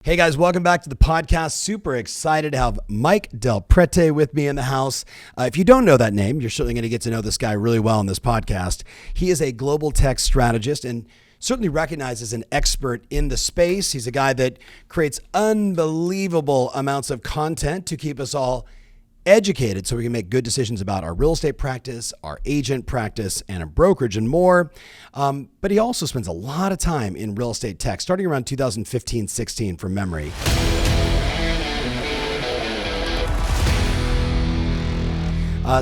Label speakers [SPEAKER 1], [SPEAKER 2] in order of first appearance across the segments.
[SPEAKER 1] Hey guys, welcome back to the podcast. Super excited to have Mike DelPrete with me in the house. If you don't know that name, you're certainly going to get to know this guy really well in this podcast. He is a global tech strategist and certainly recognized as an expert in the space. He's a guy that creates unbelievable amounts of content to keep us all educated so we can make good decisions about our real estate practice, our agent practice, and a brokerage and more. But he also spends a lot of time in real estate tech, starting around 2015-16 from memory.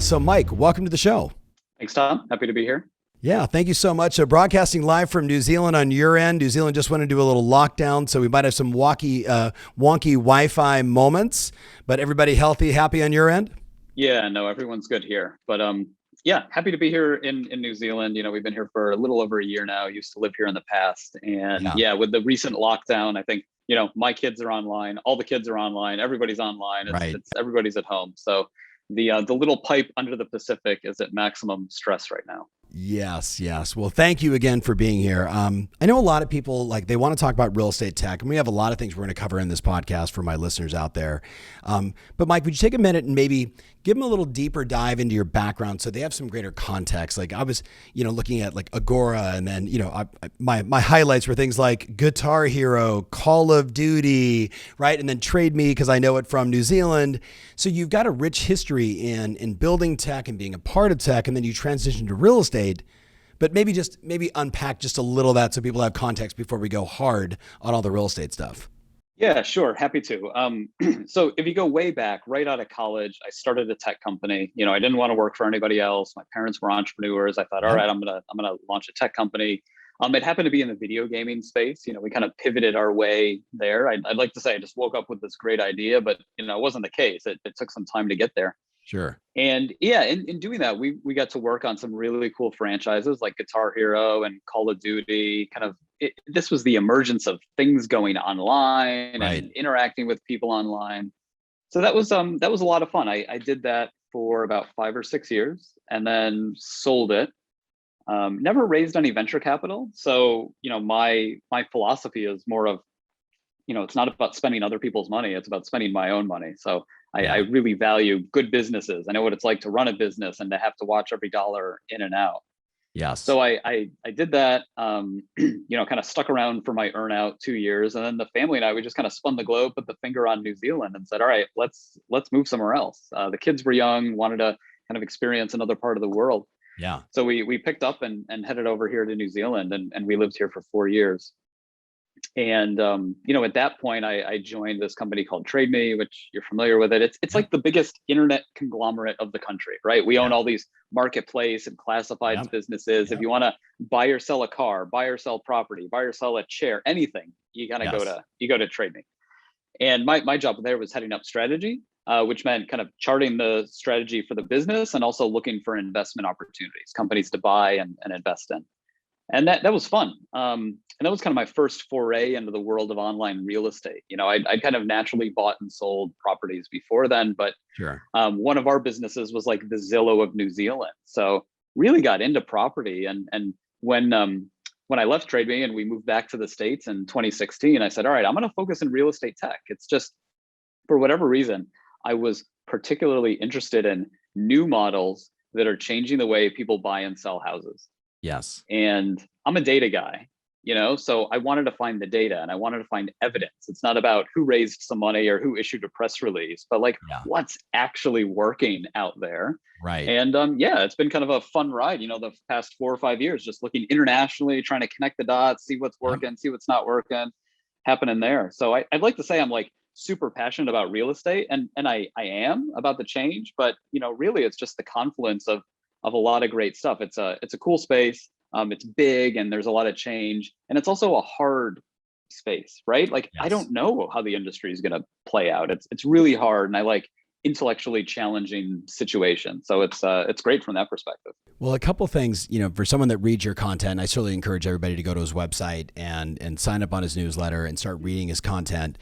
[SPEAKER 1] So Mike, welcome to the show.
[SPEAKER 2] Thanks, Tom. Happy to be here.
[SPEAKER 1] Yeah, thank you so much. So broadcasting live from New Zealand on your end. New Zealand just went into a little lockdown, so we might have some wonky Wi-Fi moments, but everybody healthy, happy on your end?
[SPEAKER 2] Yeah, no, everyone's good here. But yeah, happy to be here in New Zealand. You know, we've been here for a little over a year now. Used to live here in the past. And yeah, with the recent lockdown, I think, you know, my kids are online. All the kids are online. Everybody's online. It's everybody's at home. So the little pipe under the Pacific is at maximum stress right now.
[SPEAKER 1] Yes. Well, thank you again for being here. I know a lot of people, they want to talk about real estate tech, and we have a lot of things we're going to cover in this podcast for my listeners out there. But Mike, would you take a minute and maybe give them a little deeper dive into your background so they have some greater context? Like I was, looking at Agora, and then, my highlights were things like Guitar Hero, Call of Duty, right? And then Trade Me, because I know it from New Zealand. So you've got a rich history in building tech and being a part of tech, and then you transition to real estate. But maybe unpack just a little of that so people have context before we go hard on all the real estate stuff.
[SPEAKER 2] Yeah, sure. Happy to. So if you go way back, right out of college, I started a tech company. You know, I didn't want to work for anybody else. My parents were entrepreneurs. I thought, all right, I'm gonna launch a tech company. It happened to be in the video gaming space. You know, we kind of pivoted our way there. I'd like to say I just woke up with this great idea, but it wasn't the case. It took some time to get there.
[SPEAKER 1] Sure.
[SPEAKER 2] And yeah, in doing that, we got to work on some really cool franchises like Guitar Hero and Call of Duty. This was the emergence of things going online and interacting with people online. So that was a lot of fun. I did that for about 5 or 6 years and then sold it. Never raised any venture capital. So, my philosophy is more of, it's not about spending other people's money. It's about spending my own money. So I really value good businesses. I know what it's like to run a business and to have to watch every dollar in and out.
[SPEAKER 1] Yeah.
[SPEAKER 2] So I did that, kind of stuck around for my earnout 2 years. And then the family and I, we just kind of spun the globe, put the finger on New Zealand and said, all right, let's move somewhere else. The kids were young, wanted to kind of experience another part of the world.
[SPEAKER 1] Yeah.
[SPEAKER 2] So we picked up and headed over here to New Zealand and we lived here for 4 years. And, at that point, I joined this company called Trade Me, which you're familiar with it. It's like the biggest internet conglomerate of the country, right? We own all these marketplace and classifieds businesses. If you want to buy or sell a car, buy or sell property, buy or sell a chair, anything, you kind of go to Trade Me. And my job there was heading up strategy, which meant kind of charting the strategy for the business and also looking for investment opportunities, companies to buy and invest in. And that was fun. And that was kind of my first foray into the world of online real estate. I kind of naturally bought and sold properties before then, but
[SPEAKER 1] sure.
[SPEAKER 2] One of our businesses was like the Zillow of New Zealand. So really got into property. And when I left Trade Me and we moved back to the States in 2016, I said, all right, I'm going to focus in real estate tech. It's just, for whatever reason, I was particularly interested in new models that are changing the way people buy and sell houses.
[SPEAKER 1] Yes.
[SPEAKER 2] And I'm a data guy, so I wanted to find the data and I wanted to find evidence. It's not about who raised some money or who issued a press release, but what's actually working out there.
[SPEAKER 1] Right.
[SPEAKER 2] And it's been kind of a fun ride, the past 4 or 5 years, just looking internationally, trying to connect the dots, see what's working, see what's not working, happening there. So I'd like to say I'm super passionate about real estate and I am about the change, but really it's just the confluence of a lot of great stuff. It's a cool space. It's big and there's a lot of change, and it's also a hard space, right? I don't know how the industry is going to play out. It's really hard, and I like intellectually challenging situations. So it's great from that perspective.
[SPEAKER 1] Well, a couple things, for someone that reads your content, I certainly encourage everybody to go to his website and sign up on his newsletter and start reading his content.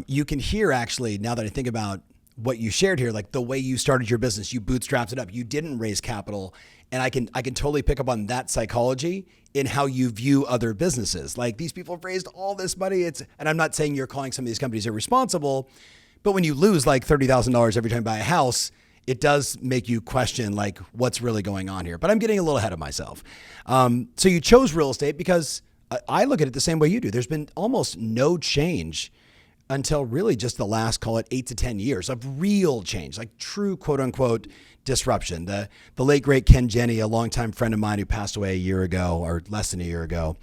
[SPEAKER 1] You can hear, actually, now that I think about what you shared here, like the way you started your business, you bootstrapped it up, you didn't raise capital. And I can totally pick up on that psychology in how you view other businesses. Like these people have raised all this money. And I'm not saying you're calling some of these companies irresponsible, but when you lose like $30,000 every time you buy a house, it does make you question like what's really going on here. But I'm getting a little ahead of myself. So you chose real estate because I look at it the same way you do. There's been almost no change until really just the last, call it 8 to 10 years of real change, like true quote unquote disruption. The late great Ken Jenny, a longtime friend of mine who passed away a year ago or less than a year ago,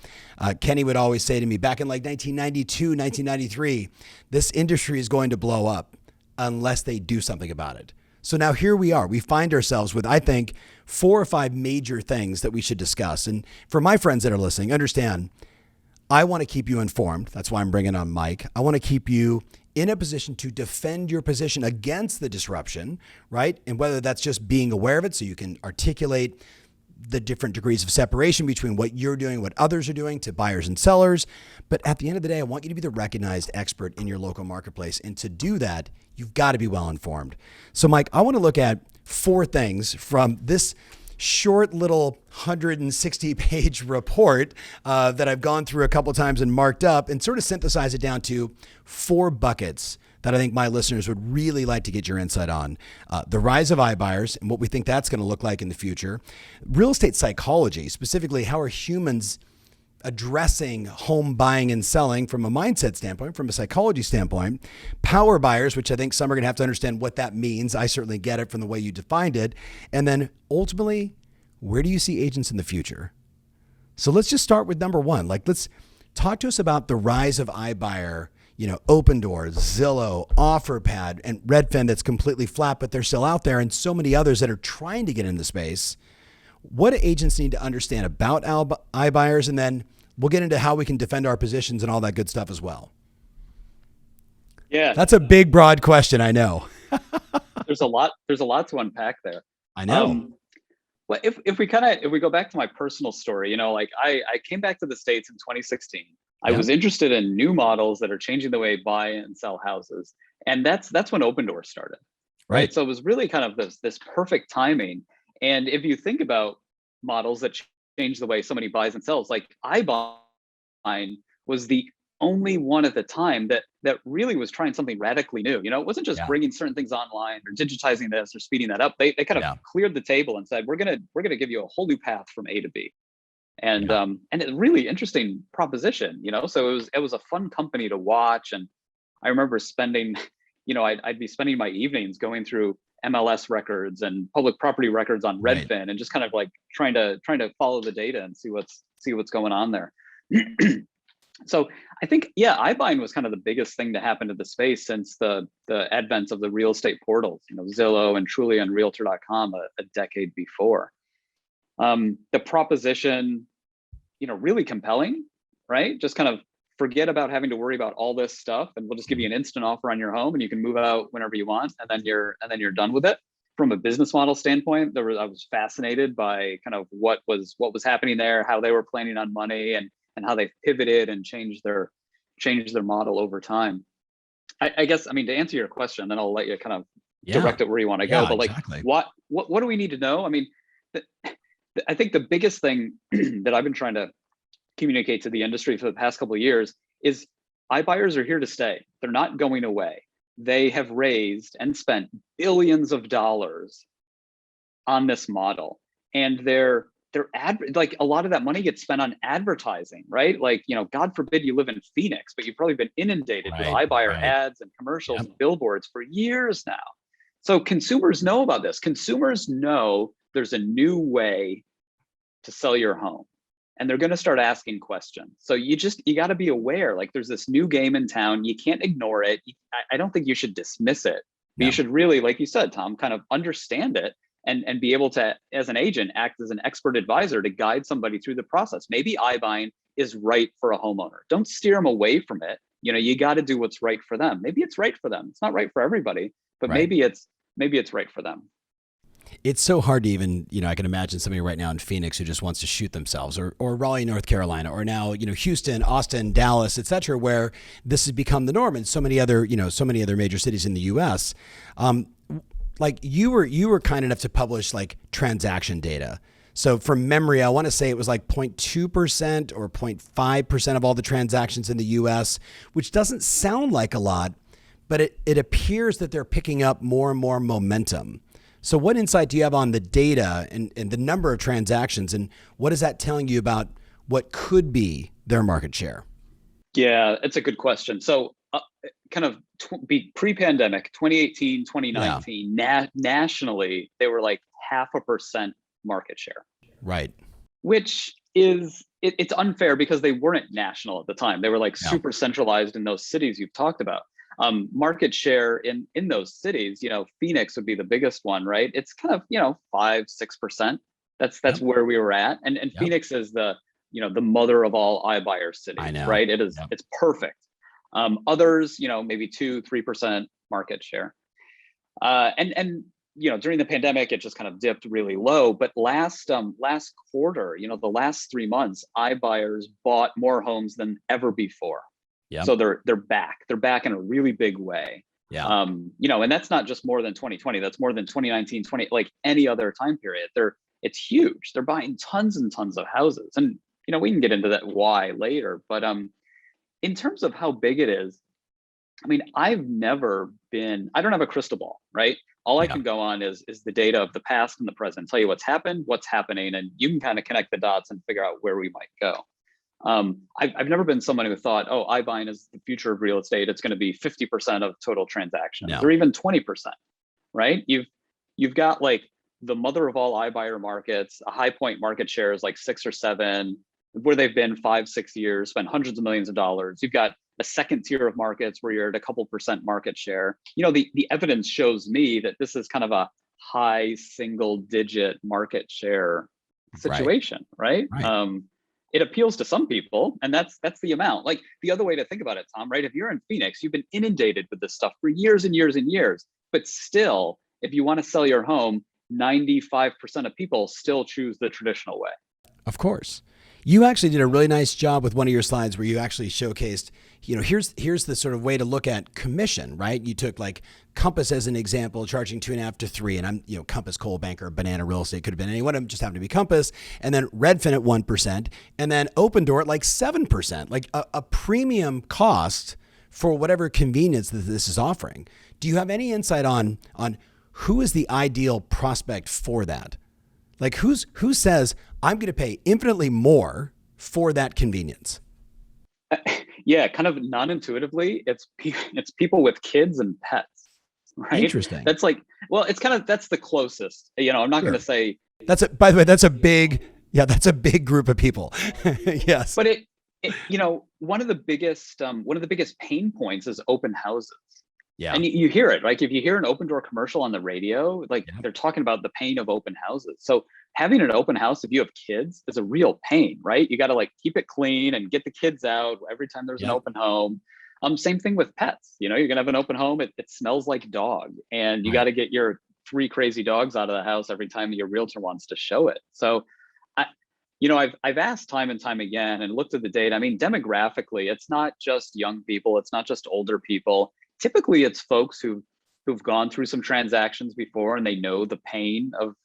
[SPEAKER 1] Kenny would always say to me back in like 1992, 1993, this industry is going to blow up unless they do something about it. So now here we are. We find ourselves with, I think, 4 or 5 major things that we should discuss. And for my friends that are listening, understand, I want to keep you informed. That's why I'm bringing on Mike. I want to keep you in a position to defend your position against the disruption, right? And whether that's just being aware of it so you can articulate the different degrees of separation between what you're doing, what others are doing to buyers and sellers. But at the end of the day, I want you to be the recognized expert in your local marketplace. And to do that, you've got to be well informed. So Mike, I want to look at 4 things from this short little 160-page report that I've gone through a couple of times and marked up and sort of synthesize it down to 4 buckets that I think my listeners would really like to get your insight on. The rise of iBuyers and what we think that's going to look like in the future. Real estate psychology, specifically how are humans addressing home buying and selling from a mindset standpoint, from a psychology standpoint. Power buyers, which I think some are going to have to understand what that means. I certainly get it from the way you defined it. And then ultimately, where do you see agents in the future? So let's just start with number 1. Like, let's talk to us about the rise of iBuyer, Open Doors, Zillow, OfferPad, and Redfin that's completely flat, but they're still out there, and so many others that are trying to get in the space. What do agents need to understand about iBuyers? And then we'll get into how we can defend our positions and all that good stuff as well.
[SPEAKER 2] Yeah.
[SPEAKER 1] That's a big, broad question, I know.
[SPEAKER 2] There's a lot to unpack there.
[SPEAKER 1] I know.
[SPEAKER 2] Well, if we go back to my personal story, I came back to the States in 2016. I was interested in new models that are changing the way buy and sell houses. And that's when Open Doors started. Right. So it was really kind of this perfect timing. And if you think about models that change the way somebody buys and sells, like iBuying was the only one at the time that really was trying something radically new. It wasn't just bringing certain things online or digitizing this or speeding that up. They kind of cleared the table and said, we're gonna give you a whole new path from A to B. And it's a really interesting proposition. So it was a fun company to watch. And I remember spending, I'd be spending my evenings going through MLS records and public property records on Redfin and just kind of like trying to follow the data and see what's going on there. So I think, iBuying was kind of the biggest thing to happen to the space since the advent of the real estate portals, Zillow and Trulia and Realtor.com a decade before. The proposition, really compelling, right? Just kind of forget about having to worry about all this stuff, and we'll just give you an instant offer on your home, and you can move out whenever you want, and then you're done with it. From a business model standpoint, I was fascinated by kind of what was happening there, how they were planning on money, and how they pivoted and changed their model over time. I guess, to answer your question, then I'll let you kind of direct it where you want to go. But exactly. What do we need to know? I think the biggest thing that I've been trying to communicate to the industry for the past couple of years is iBuyers are here to stay. They're not going away. They have raised and spent billions of dollars on this model, and they're like a lot of that money gets spent on advertising, right? Like, God forbid you live in Phoenix, but you've probably been inundated with iBuyer ads and commercials and billboards for years now. So consumers know about this. Consumers know there's a new way to sell your home, and they're going to start asking questions. So you got to be aware, like there's this new game in town. You can't ignore it. I don't think you should dismiss it, but you should really, like you said, Tom, kind of understand it and be able to, as an agent, act as an expert advisor to guide somebody through the process. Maybe iBuying is right for a homeowner. Don't steer them away from it. You got to do what's right for them. Maybe it's right for them. It's not right for everybody, but maybe it's right for them.
[SPEAKER 1] It's so hard to even, I can imagine somebody right now in Phoenix who just wants to shoot themselves, or Raleigh, North Carolina, or now, Houston, Austin, Dallas, et cetera, where this has become the norm, and so many other major cities in the US. Like you were kind enough to publish like transaction data. So from memory, I want to say it was like 0.2% or 0.5% of all the transactions in the US, which doesn't sound like a lot, but it appears that they're picking up more and more momentum. So what insight do you have on the data and the number of transactions, and what is that telling you about what could be their market share?
[SPEAKER 2] Yeah, it's a good question. So kind of pre-pandemic, 2018, 2019, nationally, they were like 0.5% market share.
[SPEAKER 1] Right.
[SPEAKER 2] Which is, it's unfair because they weren't national at the time. They were like super centralized in those cities you've talked about. Market share in those cities, Phoenix would be the biggest one, right? It's kind of, 5-6%. That's where we were at. And Phoenix is the mother of all iBuyer cities, right? It is, it's perfect. Others, maybe 2-3% market share. And during the pandemic, it just kind of dipped really low. But last quarter, the last 3 months, iBuyers bought more homes than ever before. Yeah. So they're back. They're back in a really big way. Yeah. And that's not just more than 2020. That's more than 2019, like any other time period. It's huge. They're buying tons and tons of houses. And we can get into that why later. But in terms of how big it is, I mean, I don't have a crystal ball, right? All I can go on is the data of the past and the present, tell you what's happened, what's happening, and you can kind of connect the dots and figure out where we might go. I've never been someone who thought, iBuying is the future of real estate. It's going to be 50% of total transactions, or even 20%, right? You've got like the mother of all iBuyer markets. A high point market share is like 6 or 7, where they've been 5-6 years, spent hundreds of millions of dollars. You've got a second tier of markets where you're at a couple percent market share. The evidence shows me that this is kind of a high single digit market share situation, right? It appeals to some people, and that's the amount. Like the other way to think about it, Tom, right? If you're in Phoenix, you've been inundated with this stuff for years and years and years, but still, if you want to sell your home, 95% of people still choose the traditional way.
[SPEAKER 1] Of course. You actually did a really nice job with one of your slides where you actually showcased, here's the sort of way to look at commission, right? You took like Compass as an example, charging 2.5 to 3, and I'm, Compass, Coldwell Banker, Banana Real Estate, could have been any one of them, just happened to be Compass, and then Redfin at 1%, and then Opendoor at like 7%, like a premium cost for whatever convenience that this is offering. Do you have any insight on who is the ideal prospect for that? Like who says I'm going to pay infinitely more for that convenience?
[SPEAKER 2] Yeah, kind of non-intuitively, it's people with kids and pets, right?
[SPEAKER 1] Interesting.
[SPEAKER 2] That's like, well, that's the closest. I'm not going to say.
[SPEAKER 1] By the way, that's a big group of people. Yes.
[SPEAKER 2] But one of the biggest pain points is open houses. Yeah. And you hear it, like if you hear an Opendoor commercial on the radio, like they're talking about the pain of open houses. So having an open house, if you have kids, is a real pain, right? You got to like keep it clean and get the kids out every time there's an open home. Same thing with pets. You're going to have an open home. It smells like dog, and you got to get your 3 crazy dogs out of the house every time your realtor wants to show it. So I've asked time and time again and looked at the data. I mean, demographically, it's not just young people. It's not just older people. Typically, it's folks who've gone through some transactions before and they know the pain of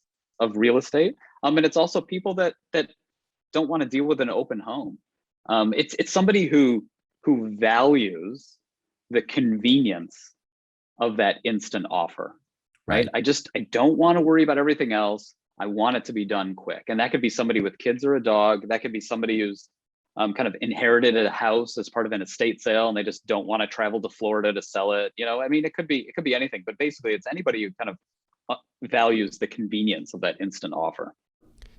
[SPEAKER 2] real estate. And it's also people that don't want to deal with an open home. It's somebody who values the convenience of that instant offer, right? I don't want to worry about everything else. I want it to be done quick. And that could be somebody with kids or a dog. That could be somebody who's kind of inherited a house as part of an estate sale, and they just don't want to travel to Florida to sell it. I mean, it could be anything, but basically it's anybody who kind of values the convenience of that instant offer.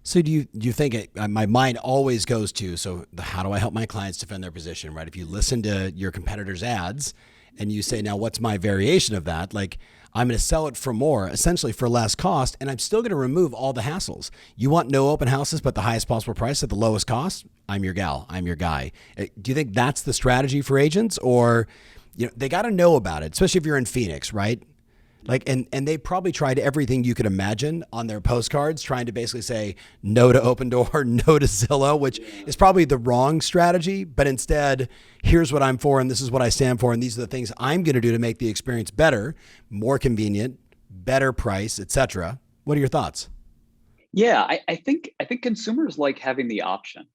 [SPEAKER 1] So do you think my mind always goes to, how do I help my clients defend their position, right? If you listen to your competitors' ads and you say, now what's my variation of that? Like, I'm going to sell it for more, essentially for less cost, and I'm still going to remove all the hassles. You want no open houses, but the highest possible price at the lowest cost? I'm your gal. I'm your guy. Do you think that's the strategy for agents? Or, they got to know about it, especially if you're in Phoenix, right? Like, and they probably tried everything you could imagine on their postcards, trying to basically say no to Open Door, no to Zillow, which is probably the wrong strategy. But instead, here's what I'm for, and this is what I stand for, and these are the things I'm going to do to make the experience better, more convenient, better price, etc. What are your thoughts?
[SPEAKER 2] Yeah, I think consumers like having the option.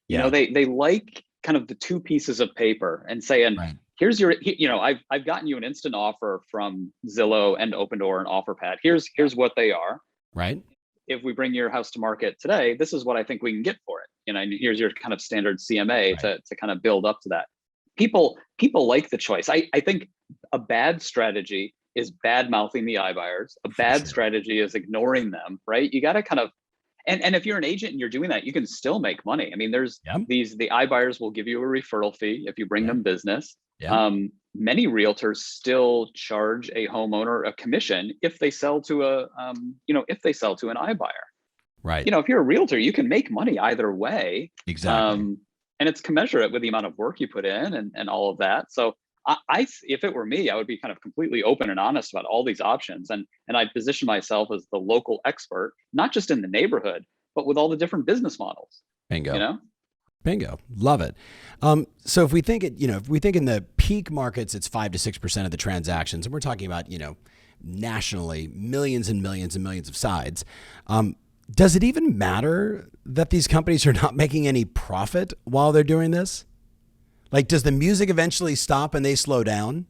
[SPEAKER 1] Yeah.
[SPEAKER 2] They like kind of the two pieces of paper and saying,
[SPEAKER 1] Right.
[SPEAKER 2] here's your, I've gotten you an instant offer from Zillow and Opendoor and OfferPad. Here's what they are.
[SPEAKER 1] Right.
[SPEAKER 2] If we bring your house to market today, this is what I think we can get for it. And here's your kind of standard CMA
[SPEAKER 1] Right.
[SPEAKER 2] to kind of build up to that. People like the choice. I think a bad strategy is bad mouthing the iBuyers. A bad strategy is ignoring them, right? You got to kind of, and if you're an agent and you're doing that, you can still make money. I mean, there's the iBuyers will give you a referral fee if you bring them business. Many realtors still charge a homeowner a commission if they sell to if they sell to an iBuyer.
[SPEAKER 1] Right.
[SPEAKER 2] If you're a realtor, you can make money either way.
[SPEAKER 1] Exactly.
[SPEAKER 2] And it's commensurate with the amount of work you put in and all of that. So if it were me, I would be kind of completely open and honest about all these options. And I'd position myself as the local expert, not just in the neighborhood, but with all the different business models.
[SPEAKER 1] Bingo. Bingo. Love it. So if we think if we think in the peak markets, it's 5 to 6% of the transactions, and we're talking about, nationally, millions and millions and millions of sides. Does it even matter that these companies are not making any profit while they're doing this? Like, does the music eventually stop and they slow down?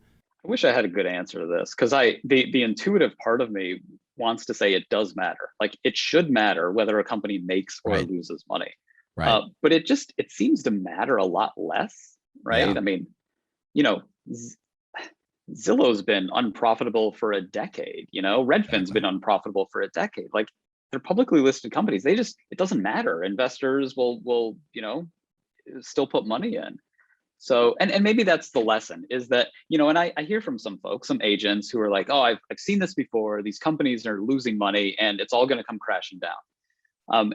[SPEAKER 2] I wish I had a good answer to this, because the intuitive part of me wants to say it does matter. Like, it should matter whether a company makes or loses money.
[SPEAKER 1] Right.
[SPEAKER 2] But it seems to matter a lot less, right?
[SPEAKER 1] Yeah.
[SPEAKER 2] I mean, Zillow's been unprofitable for a decade. Redfin's been unprofitable for a decade. Like, they're publicly listed companies. It doesn't matter. Investors will still put money in. So, and maybe that's the lesson, is that, and I hear from some folks, some agents who are like, oh, I've seen this before. These companies are losing money and it's all going to come crashing down.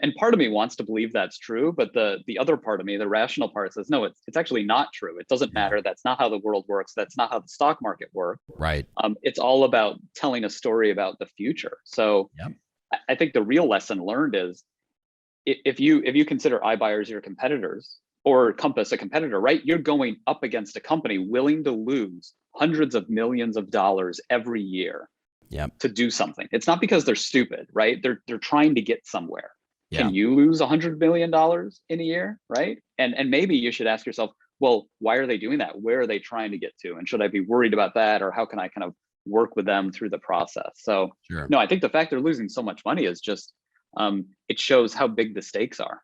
[SPEAKER 2] And part of me wants to believe that's true, but the other part of me, the rational part, says, no, it's actually not true. It doesn't matter. That's not how the world works. That's not how the stock market works.
[SPEAKER 1] Right.
[SPEAKER 2] It's all about telling a story about the future. So I think the real lesson learned is, if you consider iBuyers your competitors, or Compass a competitor, right? You're going up against a company willing to lose hundreds of millions of dollars every year to do something. It's not because they're stupid, right? They're trying to get somewhere. Can you lose $100 million in a year, right? And maybe you should ask yourself, well, why are they doing that? Where are they trying to get to? And should I be worried about that? Or how can I kind of work with them through the process? So no, I think the fact they're losing so much money is just, it shows how big the stakes are.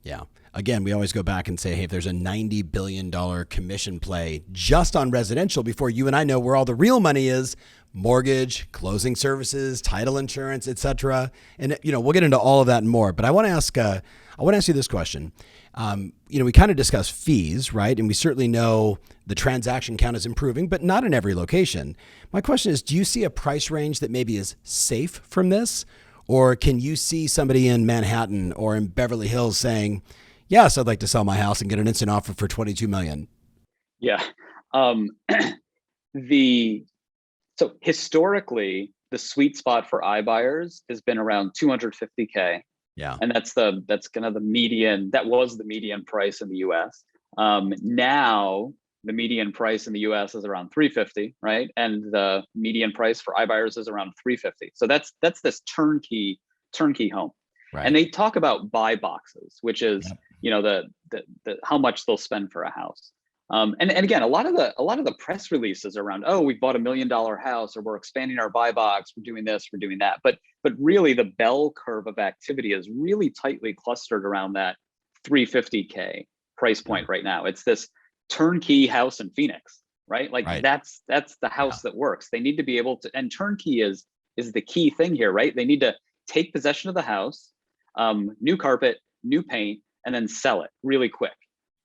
[SPEAKER 1] Yeah. Again, we always go back and say, hey, if there's a $90 billion commission play just on residential, before you and I know where all the real money is, mortgage, closing services, title insurance, et cetera. And, we'll get into all of that and more. But I want to ask you this question. We kind of discussed fees, right? And we certainly know the transaction count is improving, but not in every location. My question is, do you see a price range that maybe is safe from this? Or can you see somebody in Manhattan or in Beverly Hills saying, yes, I'd like to sell my house and get an instant offer for $22 million?
[SPEAKER 2] Yeah. So historically, the sweet spot for iBuyers has been around $250K.
[SPEAKER 1] Yeah.
[SPEAKER 2] And that's kind of the median. That was the median price in the US. Now the median price in the US is around $350, right? And the median price for iBuyers is around $350. So that's this turnkey home. Right. And they talk about buy boxes, which is the how much they'll spend for a house. And again, a lot of the press releases around, oh, we bought $1 million house, or we're expanding our buy box, we're doing this, we're doing that. But really, the bell curve of activity is really tightly clustered around that $350K price point right now. It's this turnkey house in Phoenix, right? That's the house that works. They need to be able to, and turnkey is the key thing here, right? They need to take possession of the house, new carpet, new paint, and then sell it really quick.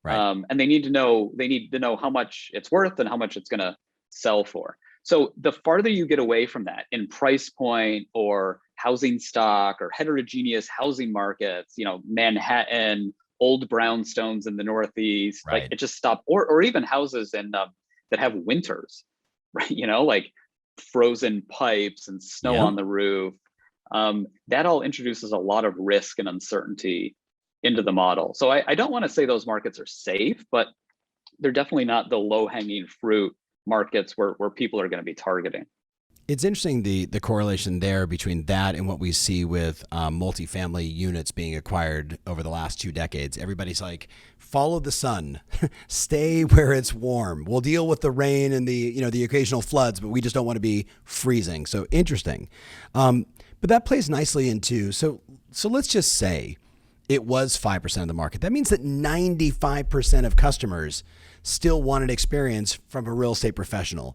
[SPEAKER 2] Right. And they need to know how much it's worth and how much it's going to sell for. So the farther you get away from that in price point or housing stock or heterogeneous housing markets, Manhattan, old brownstones in the Northeast, like it just stopped, or even houses in that have winters, right? Like frozen pipes and snow
[SPEAKER 1] Yep.
[SPEAKER 2] on the roof. That all introduces a lot of risk and uncertainty into the model. So I don't want to say those markets are safe, but they're definitely not the low-hanging fruit markets where people are going to be targeting.
[SPEAKER 1] It's interesting the correlation there between that and what we see with multifamily units being acquired over the last 2 decades. Everybody's like, follow the sun, stay where it's warm. We'll deal with the rain and the occasional floods, but we just don't want to be freezing. So interesting. But that plays nicely into, so let's just say it was 5% of the market. That means that 95% of customers still want an experience from a real estate professional.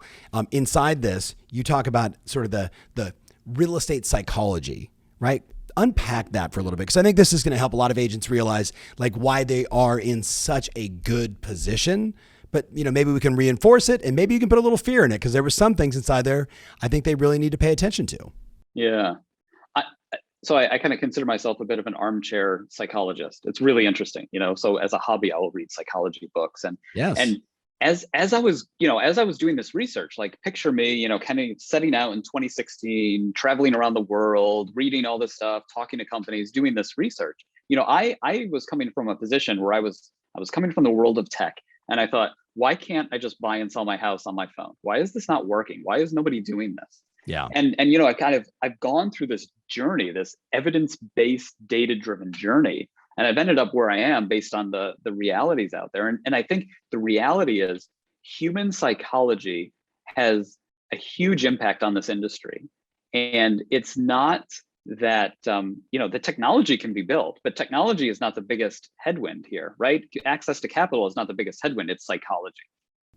[SPEAKER 1] Inside this, you talk about sort of the real estate psychology, right? Unpack that for a little bit, because I think this is going to help a lot of agents realize like why they are in such a good position. But maybe we can reinforce it, and maybe you can put a little fear in it, because there were some things inside there I think they really need to pay attention to.
[SPEAKER 2] Yeah. So I kind of consider myself a bit of an armchair psychologist. It's really interesting, so as a hobby, I will read psychology books. And
[SPEAKER 1] Yes.
[SPEAKER 2] And as I was doing this research, like picture me, kind of setting out in 2016, traveling around the world, reading all this stuff, talking to companies, doing this research. I was coming from a position where I was coming from the world of tech. And I thought, why can't I just buy and sell my house on my phone? Why is this not working? Why is nobody doing this?
[SPEAKER 1] Yeah.
[SPEAKER 2] And I've gone through this journey, this evidence-based, data-driven journey, and I've ended up where I am based on the realities out there. And I think the reality is human psychology has a huge impact on this industry. And it's not that the technology can be built, but technology is not the biggest headwind here, right? Access to capital is not the biggest headwind, it's psychology.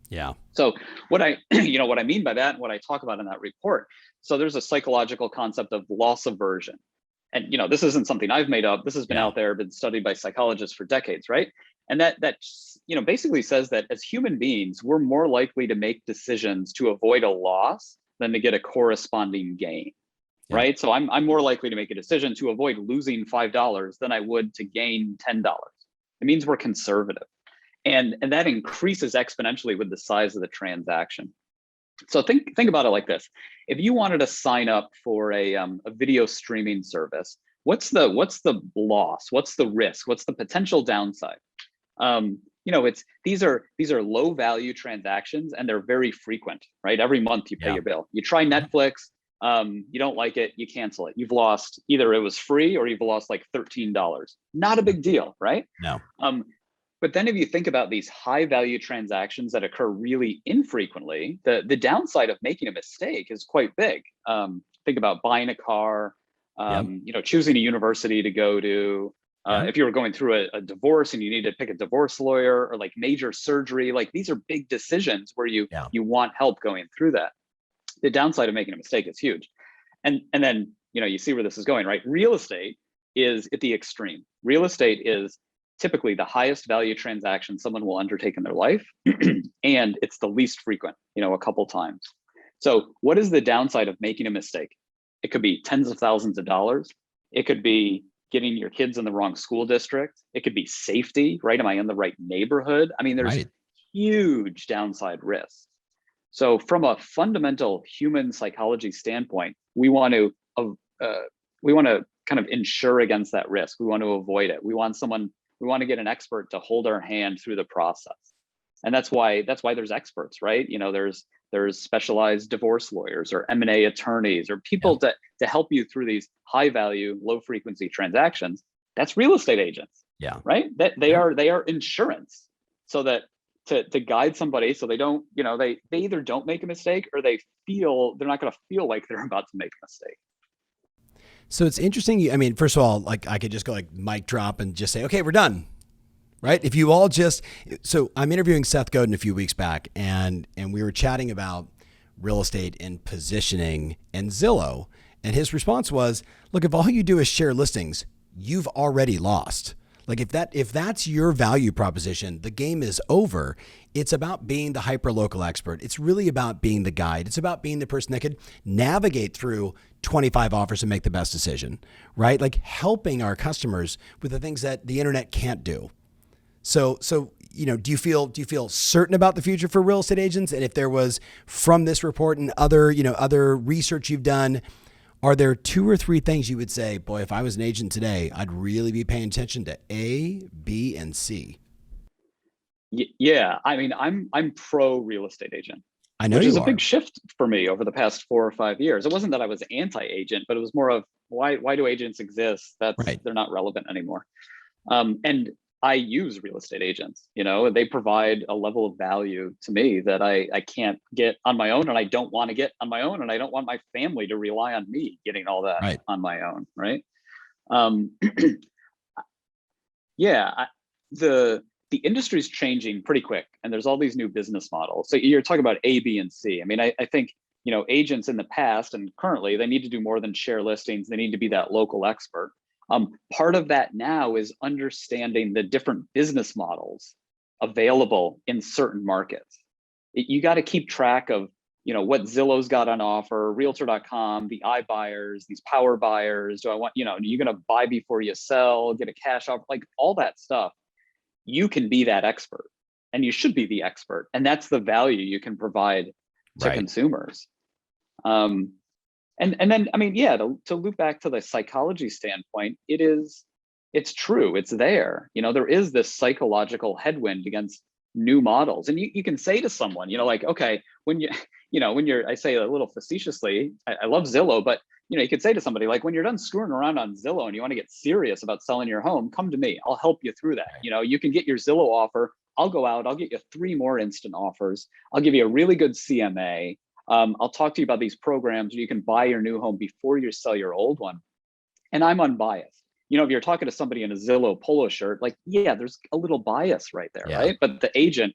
[SPEAKER 1] Yeah.
[SPEAKER 2] So what I mean by that, and what I talk about in that report, so there's a psychological concept of loss aversion. And, this isn't something I've made up. This has been out there, been studied by psychologists for decades, right? And that basically says that as human beings, we're more likely to make decisions to avoid a loss than to get a corresponding gain, right? So I'm more likely to make a decision to avoid losing $5 than I would to gain $10. It means we're conservative. And that increases exponentially with the size of the transaction. So think about it like this: if you wanted to sign up for a video streaming service, what's the loss? What's the risk? What's the potential downside? These are low value transactions, and they're very frequent, right? Every month you pay your bill. You try Netflix, you don't like it, you cancel it. You've lost, either it was free or you've lost like $13. Not a big deal, right?
[SPEAKER 1] No.
[SPEAKER 2] But then if you think about these high value transactions that occur really infrequently, the downside of making a mistake is quite big. Think about buying a car, choosing a university to go to. If you were going through a divorce and you need to pick a divorce lawyer, or like major surgery, like these are big decisions where you want help going through that. The downside of making a mistake is huge. And then, you see where this is going, right? Real estate is at the extreme. Real estate is typically the highest value transaction someone will undertake in their life. And it's the least frequent, a couple times. So what is the downside of making a mistake? It could be tens of thousands of dollars. It could be getting your kids in the wrong school district. It could be safety, right? Am I in the right neighborhood? I mean, there's huge downside risks. So from a fundamental human psychology standpoint, we want to kind of insure against that risk. We want to avoid it. We want to get an expert to hold our hand through the process. And that's why there's experts, right? There's specialized divorce lawyers or M&A attorneys or people to help you through these high value, low frequency transactions. That's real estate agents. Yeah. Right? That they are insurance, so that to guide somebody so they don't, they either don't make a mistake, or they're not going to feel like they're about to make a mistake.
[SPEAKER 1] So it's interesting. I mean, first of all, like I could just go like mic drop and just say, okay, we're done. Right. If you all so I'm interviewing Seth Godin a few weeks back, and we were chatting about real estate and positioning and Zillow. And his response was, look, if all you do is share listings, you've already lost. Like if that's your value proposition, the game is over. It's about being the hyper-local expert. It's really about being the guide. It's about being the person that could navigate through 25 offers and make the best decision, right? Like helping our customers with the things that the internet can't do. So do you feel certain about the future for real estate agents? And if there was, from this report and other, other research you've done, are there 2 or 3 things you would say, boy, if I was an agent today, I'd really be paying attention to A, B, and C?
[SPEAKER 2] Yeah. I mean, I'm pro real estate agent.
[SPEAKER 1] I know
[SPEAKER 2] which
[SPEAKER 1] you
[SPEAKER 2] is a
[SPEAKER 1] are.
[SPEAKER 2] big shift for me over the past 4 or 5 years. It wasn't that I was anti-agent, but it was more of why do agents exist?
[SPEAKER 1] Right.
[SPEAKER 2] They're not relevant anymore. And I use real estate agents. They provide a level of value to me that I can't get on my own, and I don't want to get on my own, and I don't want my family to rely on me getting all that
[SPEAKER 1] Right.
[SPEAKER 2] on my own. Right. Yeah. The industry's changing pretty quick, and there's all these new business models. So you're talking about A, B, and C. I mean, I think, agents in the past and currently, they need to do more than share listings. They need to be that local expert. Part of that now is understanding the different business models available in certain markets. You got to keep track of, what Zillow's got on offer, realtor.com, the iBuyers, these power buyers. Do I want, are you going to buy before you sell, get a cash offer, like all that stuff? You can be that expert, and you should be the expert. And that's the value you can provide to consumers. And then, I mean, yeah, to loop back to the psychology standpoint, it's true. It's there. There is this psychological headwind against new models. And you can say to someone, like, okay, when I say a little facetiously, I love Zillow, but you could say to somebody, like, when you're done screwing around on Zillow and you want to get serious about selling your home, come to me. I'll help you through that. You can get your Zillow offer. I'll go out. I'll get you 3 more instant offers. I'll give you a really good CMA. I'll talk to you about these programs where you can buy your new home before you sell your old one. And I'm unbiased. If you're talking to somebody in a Zillow polo shirt, like, yeah, there's a little bias right there, right? But the agent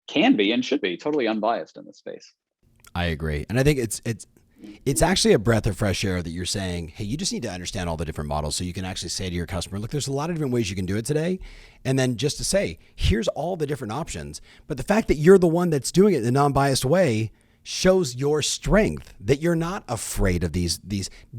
[SPEAKER 2] can be and should be totally unbiased in this space.
[SPEAKER 1] I agree. And I think it's actually a breath of fresh air that you're saying, hey, you just need to understand all the different models so you can actually say to your customer, look, there's a lot of different ways you can do it today. And then just to say, here's all the different options. But the fact that you're the one that's doing it in a non-biased way shows your strength, that you're not afraid of these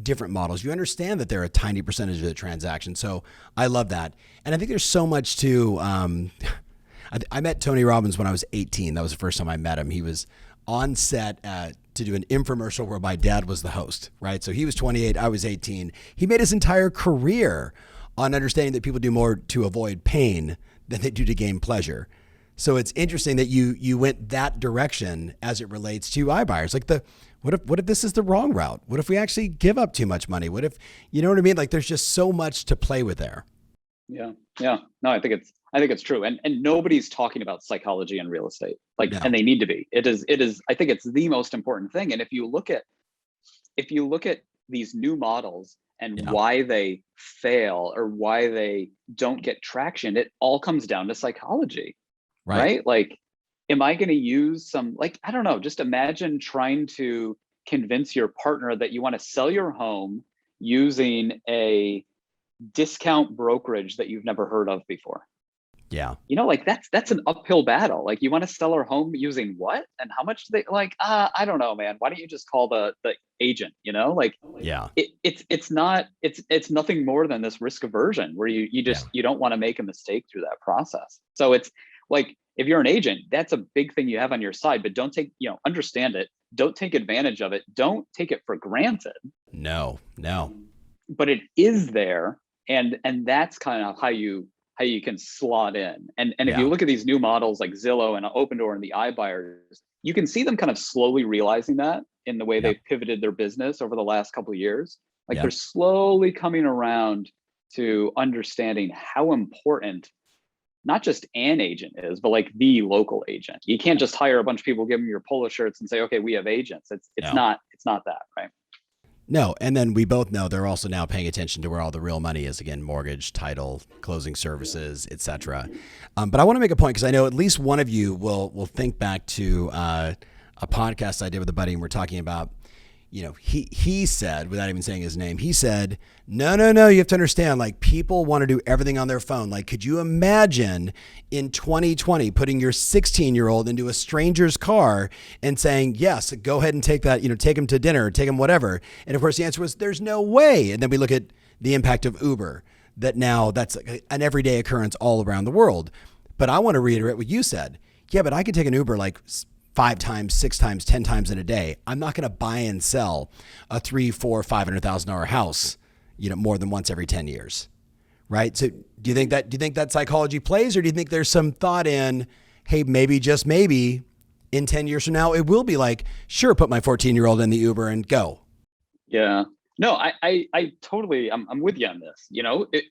[SPEAKER 1] different models. You understand that they're a tiny percentage of the transaction. So I love that. And I think there's so much to, I met Tony Robbins when I was 18. That was the first time I met him. He was on set to do an infomercial where my dad was the host, right? So he was 28, I was 18. He made his entire career on understanding that people do more to avoid pain than they do to gain pleasure. So it's interesting that you went that direction as it relates to iBuyers. Like what if this is the wrong route? What if we actually give up too much money? What if, you know what I mean? Like there's just so much to play with there.
[SPEAKER 2] Yeah. No, I think it's true. And nobody's talking about psychology in real estate. And they need to be. It is, I think it's the most important thing. And if you look at these new models and why they fail or why they don't get traction, it all comes down to psychology. Right? Like, am I going to use some, like, I don't know, just imagine trying to convince your partner that you want to sell your home using a discount brokerage that you've never heard of before.
[SPEAKER 1] Yeah.
[SPEAKER 2] Like that's an uphill battle. Like, you want to sell our home using what? And how much do they I don't know, man. Why don't you just call the agent, like,
[SPEAKER 1] yeah,
[SPEAKER 2] it's nothing more than this risk aversion where you don't want to make a mistake through that process. So it's like, if you're an agent, that's a big thing you have on your side, but don't take, understand it. Don't take advantage of it. Don't take it for granted.
[SPEAKER 1] No.
[SPEAKER 2] But it is there. And that's kind of how you can slot in. And if you look at these new models like Zillow and Open Door and the iBuyers, you can see them kind of slowly realizing that in the way they've pivoted their business over the last couple of years. Like they're slowly coming around to understanding how important not just an agent is, but like the local agent. You can't just hire a bunch of people, give them your polo shirts and say, okay, we have agents. It's not that, right?
[SPEAKER 1] No. And then we both know they're also now paying attention to where all the real money is. Again, mortgage, title, closing services, et cetera. But I want to make a point because I know at least one of you will think back to a podcast I did with a buddy, and we're talking about, he said, without even saying his name, he said, no, you have to understand, like, people want to do everything on their phone. Like, could you imagine in 2020 putting your 16-year-old into a stranger's car and saying, yes, go ahead and take that, take him to dinner, take him whatever. And of course the answer was, there's no way. And then we look at the impact of Uber, that now that's an everyday occurrence all around the world. But I want to reiterate what you said. Yeah, but I could take an Uber like 5 times, 6 times, 10 times in a day. I'm not going to buy and sell a $300,000, $400,000, $500,000 house, more than once every 10 years. Right. So do you think that psychology plays, or do you think there's some thought in, hey, maybe, just maybe in 10 years from now, it will be like, sure, put my 14-year-old in the Uber and go.
[SPEAKER 2] Yeah. No, I totally, I'm with you on this.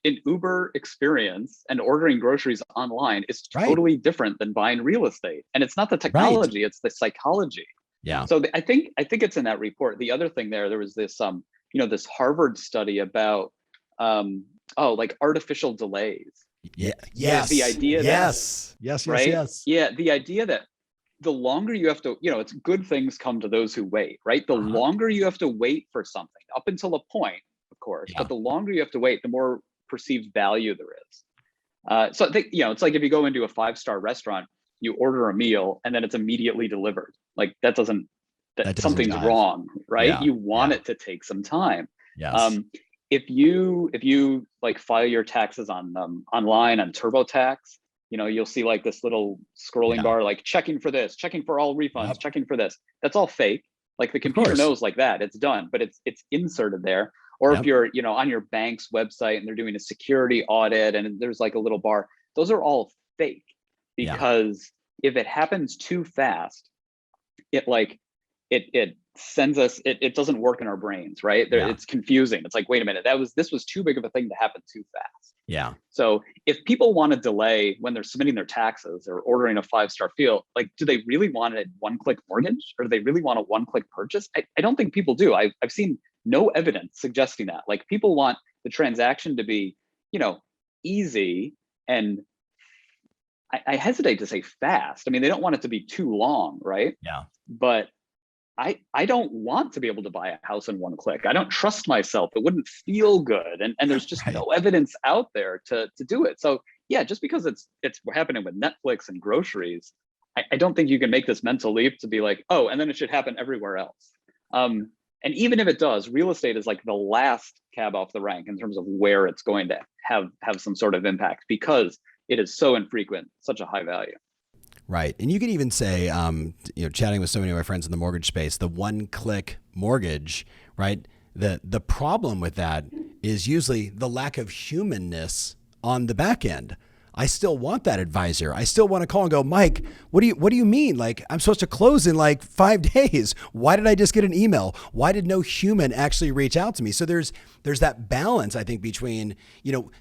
[SPEAKER 2] An Uber experience and ordering groceries online is totally different than buying real estate. And it's not the technology, it's the psychology.
[SPEAKER 1] Yeah.
[SPEAKER 2] So I think it's in that report. The other thing there was this, this Harvard study about, like artificial delays.
[SPEAKER 1] Yeah. Yes.
[SPEAKER 2] The idea
[SPEAKER 1] yes.
[SPEAKER 2] Right?
[SPEAKER 1] Yes.
[SPEAKER 2] Yeah. The idea that the longer you have to, it's good things come to those who wait, right? The longer you have to wait for something, up until a point, of course, but the longer you have to wait, the more perceived value there is. So I think, it's like if you go into a 5-star restaurant, you order a meal and then it's immediately delivered. Like that something's wrong, right?
[SPEAKER 1] Yeah.
[SPEAKER 2] You want it to take some time.
[SPEAKER 1] Yes.
[SPEAKER 2] If you like file your taxes on online on TurboTax, you'll see like this little scrolling bar, like checking for this, checking for all refunds, checking for this. That's all fake. Like the computer knows like that, it's done, but it's inserted there. Or if you're, on your bank's website and they're doing a security audit and there's like a little bar, those are all fake, because if it happens too fast, it sends us, it doesn't work in our brains, right? It's confusing. It's like, wait a minute, this was too big of a thing to happen too fast.
[SPEAKER 1] Yeah.
[SPEAKER 2] So if people want to delay when they're submitting their taxes or ordering a 5-star field, like, do they really want a one-click mortgage, or do they really want a one-click purchase? I don't think people do. I've seen no evidence suggesting that. Like, people want the transaction to be, easy, and I hesitate to say fast. I mean, they don't want it to be too long, right?
[SPEAKER 1] Yeah.
[SPEAKER 2] But I don't want to be able to buy a house in one click. I don't trust myself. It wouldn't feel good. And there's just no evidence out there to do it. So yeah, just because it's happening with Netflix and groceries, I don't think you can make this mental leap to be like, oh, and then it should happen everywhere else. And even if it does, real estate is like the last cab off the rank in terms of where it's going to have some sort of impact, because it is so infrequent, such a high value.
[SPEAKER 1] Right. And you could even say, chatting with so many of my friends in the mortgage space, the one-click mortgage, right? The problem with that is usually the lack of humanness on the back end. I still want that advisor. I still want to call and go, Mike, what do you mean? Like, I'm supposed to close in like 5 days. Why did I just get an email? Why did no human actually reach out to me? So there's that balance, I think, between,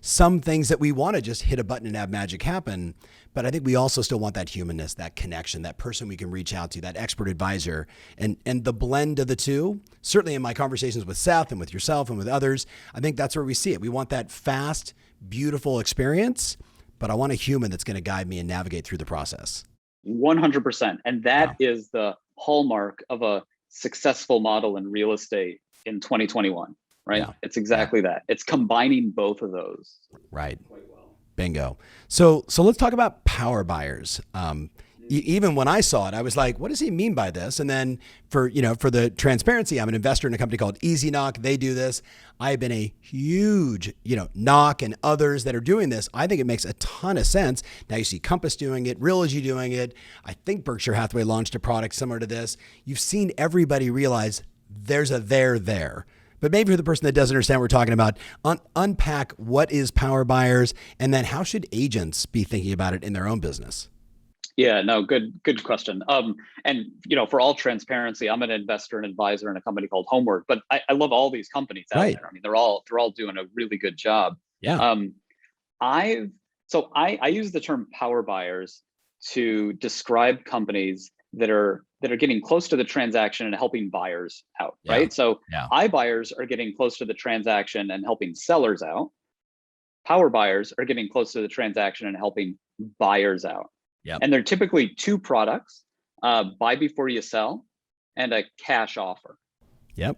[SPEAKER 1] some things that we want to just hit a button and have magic happen. But I think we also still want that humanness, that connection, that person we can reach out to, that expert advisor, and the blend of the two. Certainly in my conversations with Seth and with yourself and with others, I think that's where we see it. We want that fast, beautiful experience, but I want a human that's going to guide me and navigate through the process.
[SPEAKER 2] 100%. And that is the hallmark of a successful model in real estate in 2021, right? Yeah. It's exactly that. It's combining both of those.
[SPEAKER 1] Right. Bingo. So let's talk about power buyers. Even when I saw it, I was like, what does he mean by this? And then for the transparency, I'm an investor in a company called Easy Knock. They do this. I've been a huge, Knock and others that are doing this. I think it makes a ton of sense. Now you see Compass doing it, Realogy doing it. I think Berkshire Hathaway launched a product similar to this. You've seen everybody realize there's a there. But maybe for the person that doesn't understand what we're talking about, unpack what is power buyers, and then how should agents be thinking about it in their own business?
[SPEAKER 2] Yeah, no, good question. And for all transparency, I'm an investor and advisor in a company called Homework, but I love all these companies out there. I mean, they're all doing a really good job.
[SPEAKER 1] Yeah.
[SPEAKER 2] I use the term power buyers to describe companies that are getting close to the transaction and helping buyers out, right? So iBuyers are getting close to the transaction and helping sellers out. Power buyers are getting close to the transaction and helping buyers out.
[SPEAKER 1] Yep.
[SPEAKER 2] And they're typically 2 products, buy before you sell and a cash offer.
[SPEAKER 1] Yep.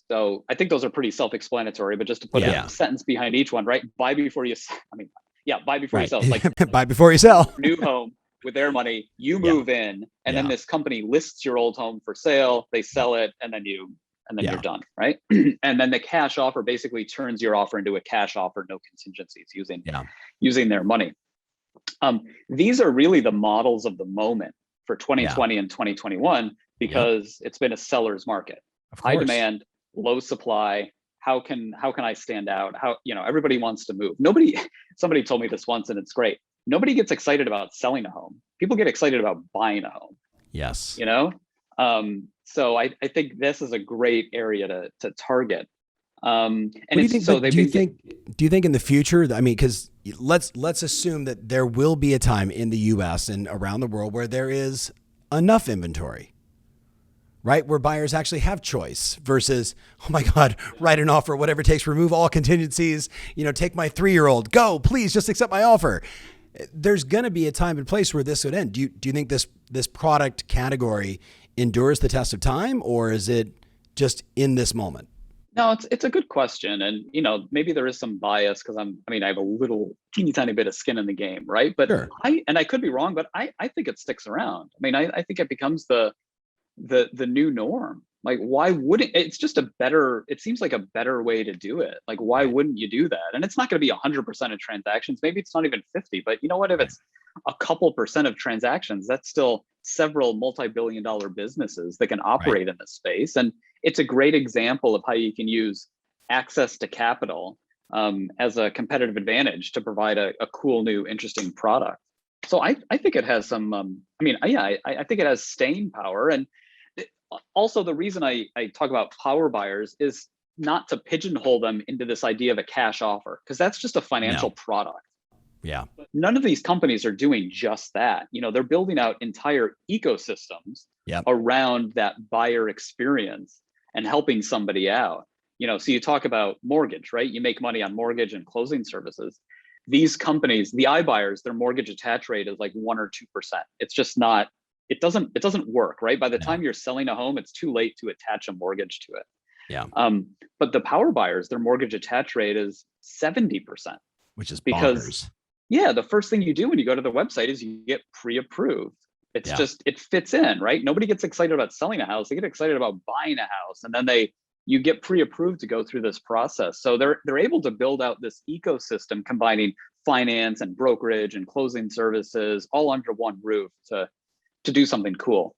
[SPEAKER 2] So I think those are pretty self-explanatory, but just to put a sentence behind each one, right? Buy before you sell. Buy before you sell. Like
[SPEAKER 1] buy before you sell.
[SPEAKER 2] New home with their money, you move in, and then this company lists your old home for sale, they sell it, and then you're done, right? And then the cash offer basically turns your offer into a cash offer, no contingencies, using their money. These are really the models of the moment for
[SPEAKER 1] Yeah.
[SPEAKER 2] 2020 and 2021 because it's been a seller's market.
[SPEAKER 1] Of
[SPEAKER 2] High
[SPEAKER 1] course.
[SPEAKER 2] demand, low supply. How can I stand out? Everybody wants to move. Somebody told me this once and it's great. Nobody gets excited about selling a home. People get excited about buying a home.
[SPEAKER 1] Yes.
[SPEAKER 2] So I think this is a great area to target. And
[SPEAKER 1] what do you think? So do you think in the future? I mean, because let's assume that there will be a time in the U.S. and around the world where there is enough inventory, right? Where buyers actually have choice versus, oh my God, write an offer, whatever it takes, remove all contingencies. Take my 3-year-old, go, please, just accept my offer. There's going to be a time and place where this would end. Do you think this product category endures the test of time, or is it just in this moment?
[SPEAKER 2] No, it's a good question. And, maybe there is some bias because I have a little teeny tiny bit of skin in the game, right? But
[SPEAKER 1] sure.
[SPEAKER 2] I could be wrong, but I think it sticks around. I think it becomes the new norm. Like, why wouldn't it seems like a better way to do it. Like, why wouldn't you do that? And it's not going to be 100% of transactions. Maybe it's not even 50, but you know what, if it's a couple percent of transactions, that's still several multi-billion-dollar businesses that can operate in this space. And it's a great example of how you can use access to capital as a competitive advantage to provide a cool, new, interesting product. So I think it has some, I think it has staying power. And also the reason I talk about power buyers is not to pigeonhole them into this idea of a cash offer, because that's just a financial product.
[SPEAKER 1] Yeah.
[SPEAKER 2] None of these companies are doing just that. They're building out entire ecosystems around that buyer experience and helping somebody out. So you talk about mortgage, right? You make money on mortgage and closing services. These companies, the iBuyers, their mortgage attach rate is like 1 or 2%. It's just not, it doesn't work, right? By the time you're selling a home, it's too late to attach a mortgage to it.
[SPEAKER 1] Yeah.
[SPEAKER 2] But the power buyers, their mortgage attach rate is 70%.
[SPEAKER 1] Which is
[SPEAKER 2] because
[SPEAKER 1] bonkers.
[SPEAKER 2] The first thing you do when you go to the website is you get pre-approved. It's just, it fits in, right? Nobody gets excited about selling a house. They get excited about buying a house. And then you get pre-approved to go through this process. So they're able to build out this ecosystem combining finance and brokerage and closing services all under one roof to do something cool.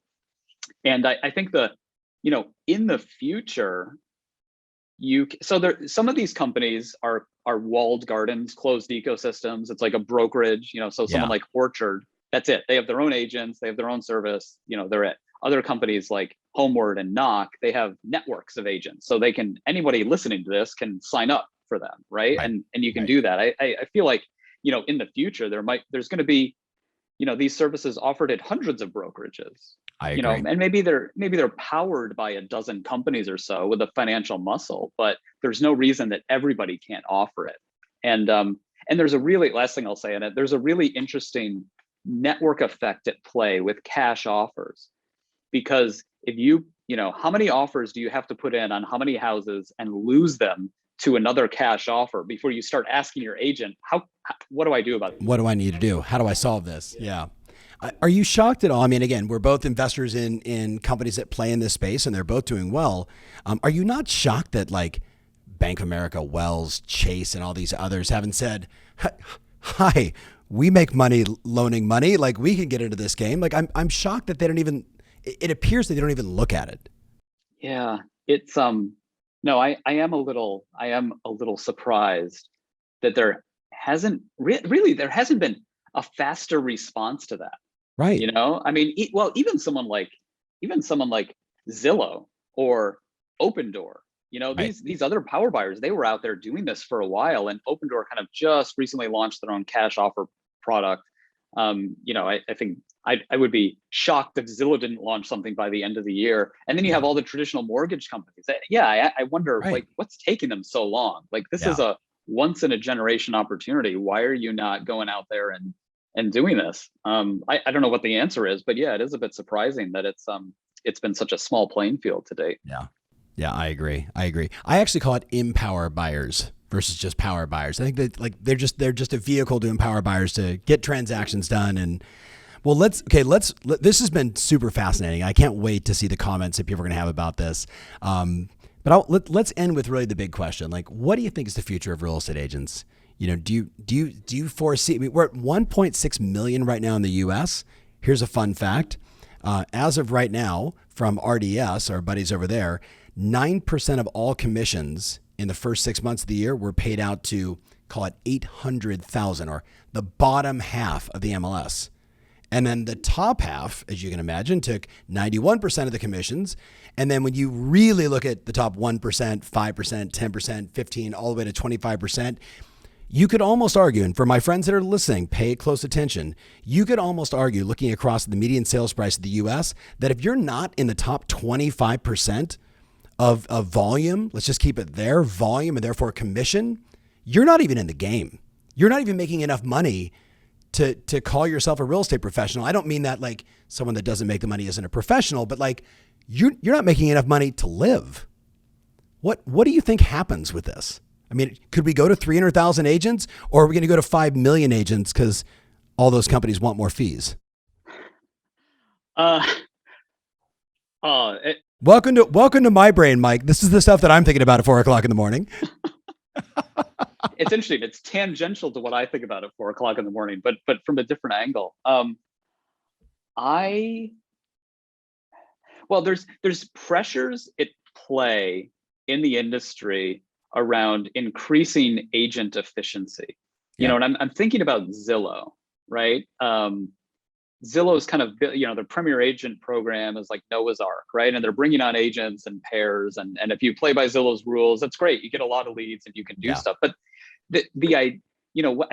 [SPEAKER 2] And I think in the future, some of these companies are walled gardens, closed ecosystems. It's like a brokerage, someone like Orchard, that's it. They have their own agents, they have their own service, they're it. Other companies like Homeward and Knock, they have networks of agents. So anybody listening to this can sign up for them, right? And you can do that. I feel like, in the future, there's going to be, these services offered at hundreds of brokerages.
[SPEAKER 1] I agree.
[SPEAKER 2] And maybe they're powered by a dozen companies or so with a financial muscle, but there's no reason that everybody can't offer it. And there's last thing I'll say in it, there's a really interesting network effect at play with cash offers, because if how many offers do you have to put in on how many houses and lose them to another cash offer before you start asking your agent, what do I do about it?
[SPEAKER 1] What do I need to do? How do I solve this? Yeah. Are you shocked at all? I mean, again, we're both investors in companies that play in this space and they're both doing well. Are you not shocked that like Bank of America, Wells, Chase, and all these others haven't said, hi, we make money loaning money. Like we can get into this game. Like I'm shocked that they don't even, it appears that they don't even look at it.
[SPEAKER 2] Yeah, it's, no, I am a little surprised that there hasn't been a faster response to that.
[SPEAKER 1] Right.
[SPEAKER 2] Even someone like Zillow or Open Door, these other power buyers, they were out there doing this for a while, and Open Door kind of just recently launched their own cash offer product. I think I would be shocked if Zillow didn't launch something by the end of the year. And then you have all the traditional mortgage companies. I wonder like what's taking them so long? Like this is a once in a generation opportunity. Why are you not going out there and doing this? I don't know what the answer is, but it is a bit surprising that it's been such a small playing field to date.
[SPEAKER 1] Yeah, I agree. I actually call it empower buyers versus just power buyers. I think that like they're just a vehicle to empower buyers to get transactions done. And well, this has been super fascinating. I can't wait to see the comments that people are going to have about this. But let's end with really the big question. Like, what do you think is the future of real estate agents? Do you foresee? I mean, we're at 1.6 million right now in the U.S. Here's a fun fact: as of right now, from RDS, our buddies over there, 9% of all commissions in the first 6 months of the year were paid out to, call it 800,000, or the bottom half of the MLS. And then the top half, as you can imagine, took 91% of the commissions. And then when you really look at the top 1%, 5%, 10%, 15%, all the way to 25%, you could almost argue, and for my friends that are listening, pay close attention, you could almost argue, looking across the median sales price of the US, that if you're not in the top 25% of volume, let's just keep it there, volume and therefore commission, you're not even in the game. You're not even making enough money to call yourself a real estate professional. I don't mean that like someone that doesn't make the money isn't a professional, but like you're not making enough money to live. What do you think happens with this? I mean, could we go to 300,000 agents, or are we going to go to 5 million agents because all those companies want more fees? Welcome to my brain, Mike. This is the stuff that I'm thinking about at 4:00 in the morning.
[SPEAKER 2] It's interesting. It's tangential to what I think about at 4:00 in the morning, but from a different angle. There's pressures at play in the industry around increasing agent efficiency. You know, and I'm thinking about Zillow, right? Zillow's kind of, their premier agent program is like Noah's Ark, right? And they're bringing on agents and pairs. And if you play by Zillow's rules, that's great. You get a lot of leads and you can do stuff. But I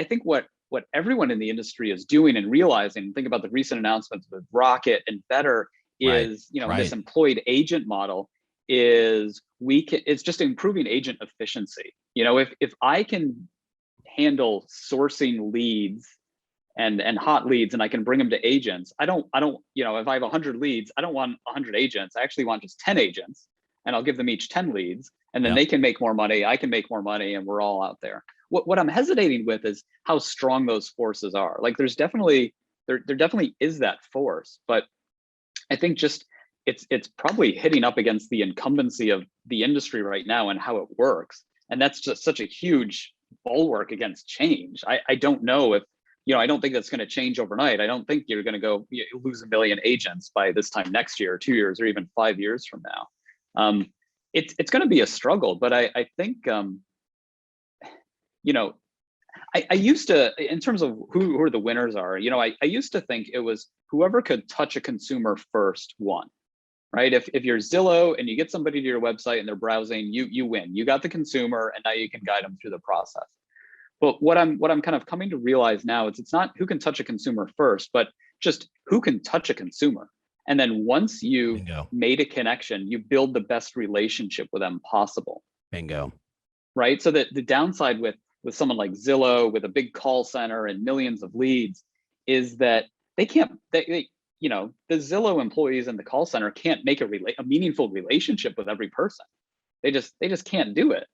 [SPEAKER 2] think what everyone in the industry is doing and realizing, think about the recent announcements with Rocket and Better is, this employed agent model it's just improving agent efficiency. If I can handle sourcing leads and hot leads, and I can bring them to agents, I don't, if I have 100 leads, I don't want 100 agents. I actually want just 10 agents, and I'll give them each 10 leads, and then they can make more money. I can make more money, and we're all out there. What I'm hesitating with is how strong those forces are. Like there definitely is that force, but I think just it's probably hitting up against the incumbency of the industry right now and how it works. And that's just such a huge bulwark against change. I don't know if, I don't think that's going to change overnight. I don't think you're going to go lose 1 million agents by this time next year, 2 years, or even 5 years from now. It's going to be a struggle, but I think, I used to, in terms of who are the winners are, I used to think it was whoever could touch a consumer first won, right? If you're Zillow and you get somebody to your website and they're browsing, you win. You got the consumer, and now you can guide them through the process. But what I'm kind of coming to realize now is it's not who can touch a consumer first, but just who can touch a consumer. And then once you made a connection, you build the best relationship with them possible.
[SPEAKER 1] Bingo. Right.
[SPEAKER 2] So that the downside with someone like Zillow with a big call center and millions of leads is that they can't, the Zillow employees in the call center can't make a meaningful relationship with every person. They just can't do it,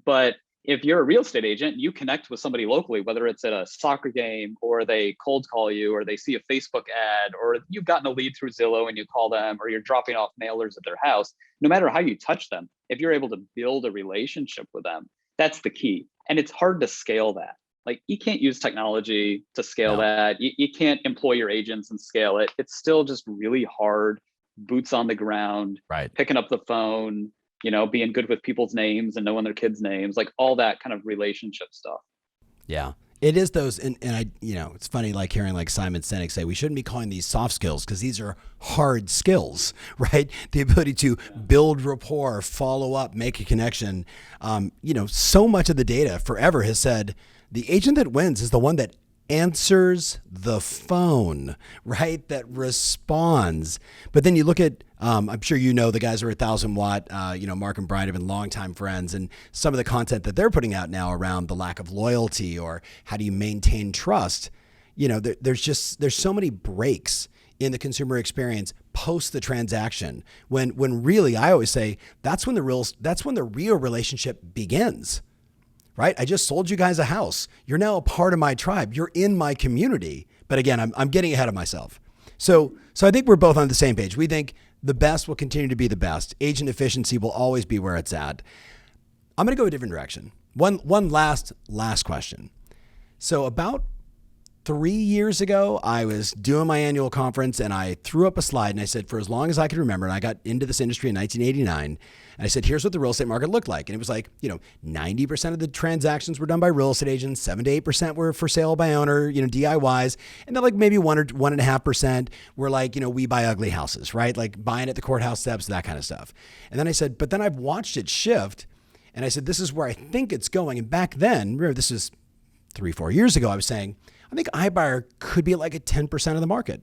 [SPEAKER 2] But if you're a real estate agent, you connect with somebody locally, whether it's at a soccer game or they cold call you or they see a Facebook ad or you've gotten a lead through Zillow and you call them or you're dropping off mailers at their house, no matter how you touch them, if you're able to build a relationship with them, that's the key. And it's hard to scale that. Like you can't use technology to scale that. You can't employ your agents and scale it. It's still just really hard, boots on the ground, picking up the phone, being good with people's names and knowing their kids' names, like all that kind of relationship stuff.
[SPEAKER 1] Yeah, it is those. And I, it's funny, like hearing like Simon Sinek say, we shouldn't be calling these soft skills because these are hard skills, right? The ability to build rapport, follow up, make a connection. So much of the data forever has said the agent that wins is the one that answers the phone, right? That responds. But then you look at, I'm sure the guys are 1,000 Watt, Mark and Brian have been longtime friends, and some of the content that they're putting out now around the lack of loyalty or how do you maintain trust, there's so many breaks in the consumer experience post the transaction when really, I always say that's when the real relationship begins. Right? I just sold you guys a house. You're now a part of my tribe. You're in my community. But again, I'm getting ahead of myself. So I think we're both on the same page. We think the best will continue to be the best. Agent efficiency will always be where it's at. I'm going to go a different direction. One last question. So about 3 years ago, I was doing my annual conference and I threw up a slide and I said, for as long as I can remember, and I got into this industry in 1989, and I said, here's what the real estate market looked like. And it was like, 90% of the transactions were done by real estate agents, 7 to 8% were for sale by owner, DIYs. And then like maybe 1 or 1.5% were like, we buy ugly houses, right? Like buying at the courthouse steps, that kind of stuff. And then I said, but then I've watched it shift. And I said, this is where I think it's going. And back then, remember, this is 3-4 years ago, I was saying, I think iBuyer could be like a 10% of the market,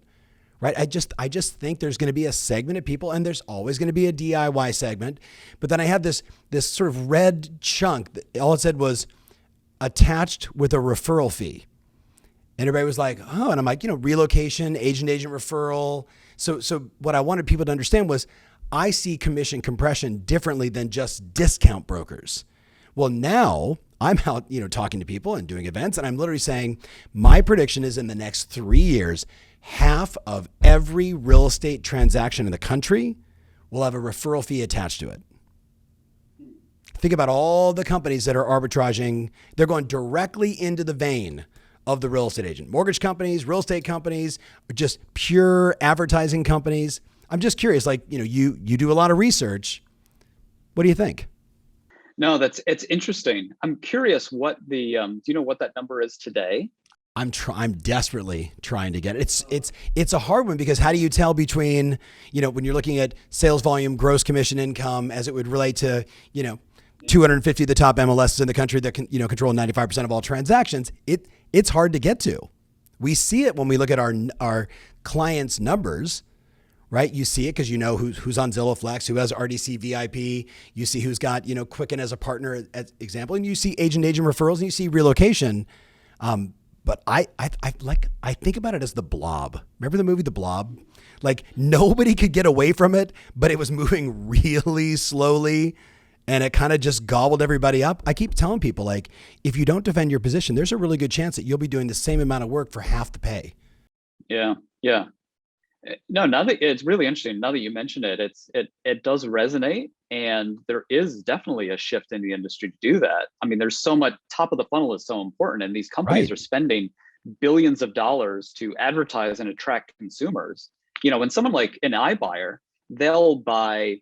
[SPEAKER 1] right? I just think there's going to be a segment of people, and there's always going to be a DIY segment. But then I had this sort of red chunk that all it said was attached with a referral fee. And everybody was like, oh, and I'm like, relocation, agent referral. So what I wanted people to understand was I see commission compression differently than just discount brokers. Well, now I'm out, talking to people and doing events, and I'm literally saying my prediction is in the next 3 years, half of every real estate transaction in the country will have a referral fee attached to it. Think about all the companies that are arbitraging. They're going directly into the vein of the real estate agent. Mortgage companies, real estate companies, just pure advertising companies. I'm just curious, like, you do a lot of research. What do you think?
[SPEAKER 2] No, it's interesting. I'm curious what the do you know what that number is today?
[SPEAKER 1] I'm desperately trying to get it. It's a hard one because how do you tell between, when you're looking at sales volume, gross commission income as it would relate to, 250 of the top MLSs in the country that can, control 95% of all transactions. It's hard to get to. We see it when we look at our clients' numbers. Right? You see it because who's on Zillow Flex, who has RDC VIP. You see who's got, Quicken as a partner, as example, and you see agent referrals, and you see relocation. But I think about it as the Blob. Remember the movie The Blob? Like nobody could get away from it, but it was moving really slowly, and it kind of just gobbled everybody up. I keep telling people, like, if you don't defend your position, there's a really good chance that you'll be doing the same amount of work for half the pay.
[SPEAKER 2] Yeah. No, now that it's really interesting. Now that you mention it, it does resonate, and there is definitely a shift in the industry to do that. I mean, there's so much. Top of the funnel is so important, and these companies are spending billions of dollars to advertise and attract consumers. When someone like an iBuyer, they'll buy,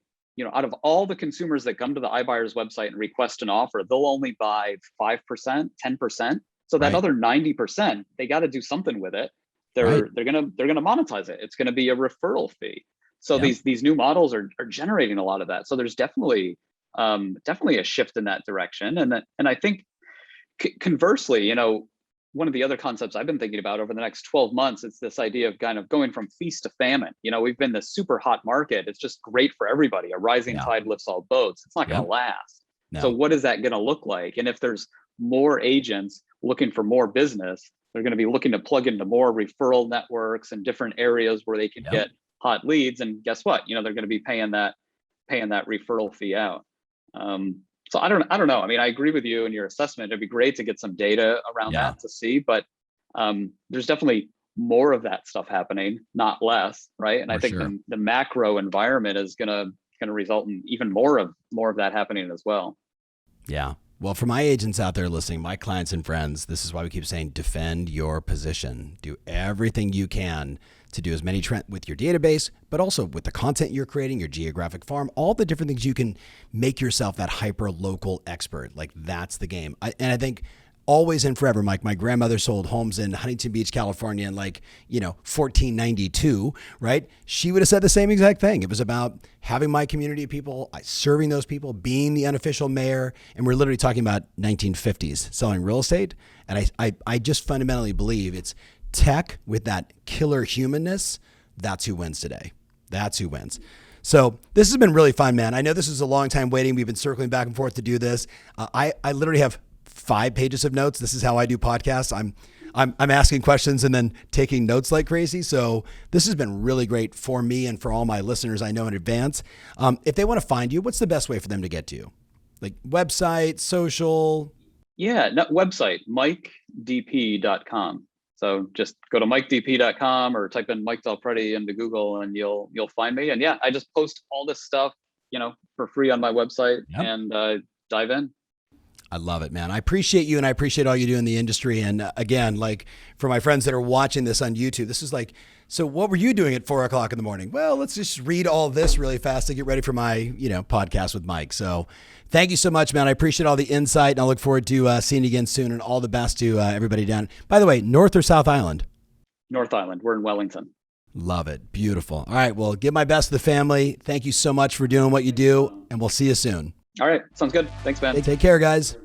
[SPEAKER 2] out of all the consumers that come to the iBuyer's website and request an offer, they'll only buy 5%, 10%. So that other 90%, they got to do something with it. They're gonna monetize it. It's gonna be a referral fee. So these new models are generating a lot of that. So there's definitely a shift in that direction. And I think conversely, one of the other concepts I've been thinking about over the next 12 months, it's this idea of kind of going from feast to famine. We've been this super hot market. It's just great for everybody. A rising tide lifts all boats. It's not gonna last. No. So what is that gonna look like? And if there's more agents looking for more business, they're going to be looking to plug into more referral networks and different areas where they can get hot leads. And guess what? They're going to be paying that referral fee out. So I don't know. I mean, I agree with you in your assessment. It'd be great to get some data around that to see, but there's definitely more of that stuff happening, not less, right? And I think the macro environment is going to result in even more of that happening as well.
[SPEAKER 1] Yeah. Well, for my agents out there listening, my clients and friends, this is why we keep saying defend your position. Do everything you can to do as many with your database, but also with the content you're creating, your geographic farm, all the different things you can make yourself that hyper local expert. Like that's the game. I think always and forever, Mike, my grandmother sold homes in Huntington Beach, California in 1492, right? She would have said the same exact thing. It was about having my community of people, serving those people, being the unofficial mayor. And we're literally talking about 1950s selling real estate. And I just fundamentally believe it's tech with that killer humanness. That's who wins today. That's who wins. So this has been really fun, man. I know this is a long time waiting. We've been circling back and forth to do this. I literally have 5 pages of notes. This is how I do podcasts. I'm asking questions and then taking notes like crazy. So this has been really great for me and for all my listeners I know in advance. If they want to find you, what's the best way for them to get to you? Like website, social?
[SPEAKER 2] Yeah, website, MikeDP.com. So just go to MikeDP.com or type in Mike DelPrete into Google and you'll find me. And yeah, I just post all this stuff, for free on my website and dive in.
[SPEAKER 1] I love it, man. I appreciate you, and I appreciate all you do in the industry. And again, like for my friends that are watching this on YouTube, this is like, so what were you doing at 4:00 in the morning? Well, let's just read all this really fast to get ready for my, podcast with Mike. So thank you so much, man. I appreciate all the insight, and I look forward to seeing you again soon, and all the best to everybody down. By the way, North or South Island?
[SPEAKER 2] North Island. We're in Wellington.
[SPEAKER 1] Love it. Beautiful. All right. Well, give my best to the family. Thank you so much for doing what you do, and we'll see you soon.
[SPEAKER 2] All right. Sounds good. Thanks, man.
[SPEAKER 1] Take care, guys.